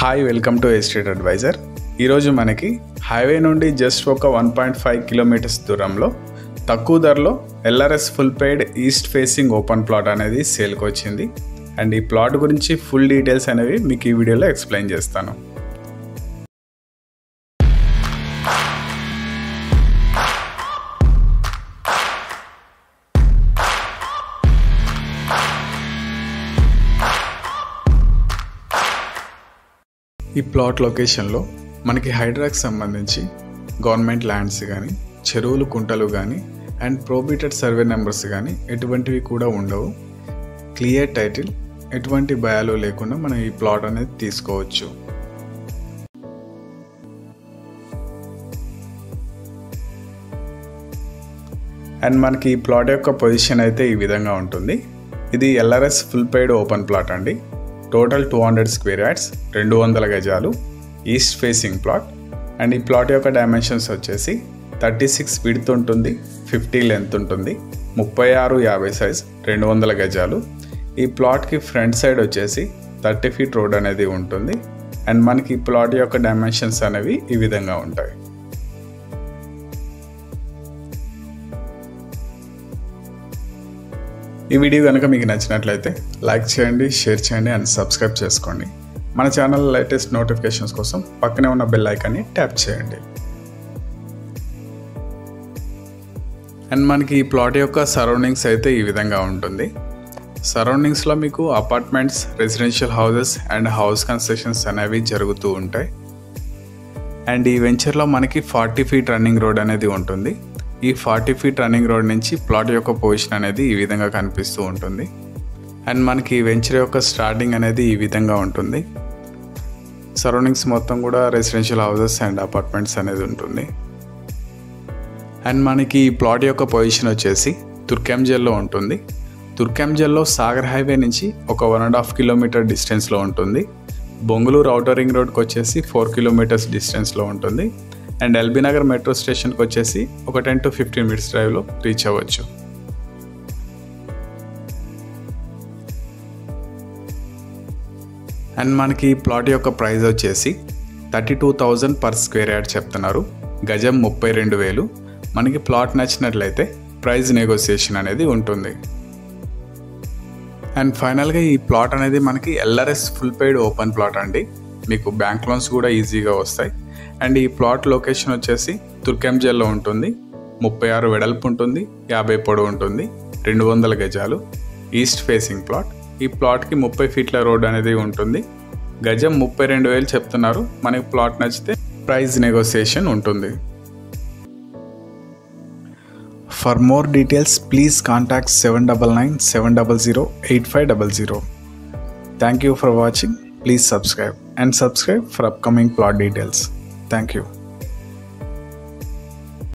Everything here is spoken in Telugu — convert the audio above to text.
Hi welcome to estate advisor. ఈరోజు మనకి హైవే నుండి జస్ట్ ఒక 1.5 కిలోమీటర్స్ దూరంలో తక్కువ ధరలో LRS full paid east facing open plot అనేది సేల్కి వచ్చింది. అండ్ ఈ ప్లాట్ గురించి ఫుల్ డీటెయిల్స్ అనేవి మీకు ఈ వీడియోలో ఎక్స్ప్లెయిన్ చేస్తాను. ఈ ప్లాట్ లొకేషన్లో మనకి హైడ్రాకి సంబంధించి గవర్నమెంట్ ల్యాండ్స్ కానీ, చెరువులు, కుంటలు కానీ అండ్ ప్రోబిటెడ్ సర్వే నెంబర్స్ కానీ ఎటువంటివి కూడా ఉండవు. క్లియర్ టైటిల్, ఎటువంటి భయాలు లేకుండా మనం ఈ ప్లాట్ అనేది తీసుకోవచ్చు. అండ్ మనకి ఈ ప్లాట్ యొక్క పొజిషన్ అయితే ఈ విధంగా ఉంటుంది. ఇది LRS full paid open plot అండి. టోటల్ 200 స్క్వేర్ యార్డ్స్, 200 గజాలు, ఈస్ట్ ఫేసింగ్ ప్లాట్. అండ్ ఈ ప్లాట్ యొక్క డైమెన్షన్స్ వచ్చేసి 36 విడ్త్ ఉంటుంది, 50 లెంత్ ఉంటుంది, 36-50 సైజ్, 200 గజాలు. ఈ ప్లాట్కి ఫ్రంట్ సైడ్ వచ్చేసి 30 ఫీట్ రోడ్ అనేది ఉంటుంది. అండ్ మనకి ఈ ప్లాట్ యొక్క డైమెన్షన్స్ అనేవి ఈ విధంగా ఉంటాయి. ఈ వీడియో కనుక మీకు నచ్చినట్లయితే లైక్ చేయండి, షేర్ చేయండి అండ్ సబ్స్క్రైబ్ చేసుకోండి. మన ఛానల్ లేటెస్ట్ నోటిఫికేషన్స్ కోసం పక్కనే ఉన్న బెల్ ఐకాన్ని ట్యాప్ చేయండి. అండ్ మనకి ఈ ప్లాట్ యొక్క సరౌండింగ్స్ అయితే ఈ విధంగా ఉంటుంది. సరౌండింగ్స్లో మీకు apartments, residential houses and house constructions అనేవి జరుగుతూ ఉంటాయి. అండ్ ఈ వెంచర్లో మనకి 40 ఫీట్ రన్నింగ్ రోడ్ అనేది ఉంటుంది. ఈ 40 ఫీట్ రన్నింగ్ రోడ్ నుంచి ప్లాట్ యొక్క పొజిషన్ అనేది ఈ విధంగా కనిపిస్తూ ఉంటుంది. అండ్ మనకి ఈ వెంచర్ యొక్క స్టార్టింగ్ అనేది ఈ విధంగా ఉంటుంది. సరౌండింగ్స్ మొత్తం కూడా రెసిడెన్షియల్ హౌసెస్ అండ్ అపార్ట్మెంట్స్ అనేది ఉంటుంది. అండ్ మనకి ఈ ప్లాట్ యొక్క పొజిషన్ వచ్చేసి తుర్కెంజల్లో ఉంటుంది. తుర్కెంజల్లో సాగర్ హైవే నుంచి ఒక 1.5 కిలోమీటర్ డిస్టెన్స్లో ఉంటుంది. బొంగుళూరు ఔటర్ రింగ్ రోడ్కి వచ్చేసి 4 కిలోమీటర్స్ డిస్టెన్స్లో ఉంటుంది. అండ్ ఎల్బీ నగర్ మెట్రో స్టేషన్కి వచ్చేసి ఒక 10 to 15 మినిట్స్ డ్రైవ్లో రీచ్ అవ్వచ్చు. అండ్ మనకి ఈ ప్లాట్ యొక్క ప్రైస్ వచ్చేసి 32,000 పర్ స్క్వేర్ యార్డ్ చెప్తున్నారు. గజం 32,000. మనకి ప్లాట్ నచ్చినట్లయితే ప్రైస్ నెగోసియేషన్ అనేది ఉంటుంది. అండ్ ఫైనల్గా ఈ ప్లాట్ అనేది మనకి LRS full paid open plot అండి. మీకు బ్యాంక్ లోన్స్ కూడా ఈజీగా వస్తాయి. అండ్ ఈ ప్లాట్ లొకేషన్ వచ్చేసి తుర్కెంజల్లో ఉంటుంది. 36 వెడల్పు ఉంటుంది, 50 పొడవు ఉంటుంది, 200 గజాలు, ఈస్ట్ ఫేసింగ్ ప్లాట్. ఈ ప్లాట్కి 30 ఫీట్ల రోడ్ అనేది ఉంటుంది. గజం 32,000 చెప్తున్నారు. మనకి ప్లాట్ నచ్చితే ప్రైస్ నెగోసియేషన్ ఉంటుంది. For more details please contact 7997008500. Thank you for watching. Please subscribe for upcoming plot details. Thank you.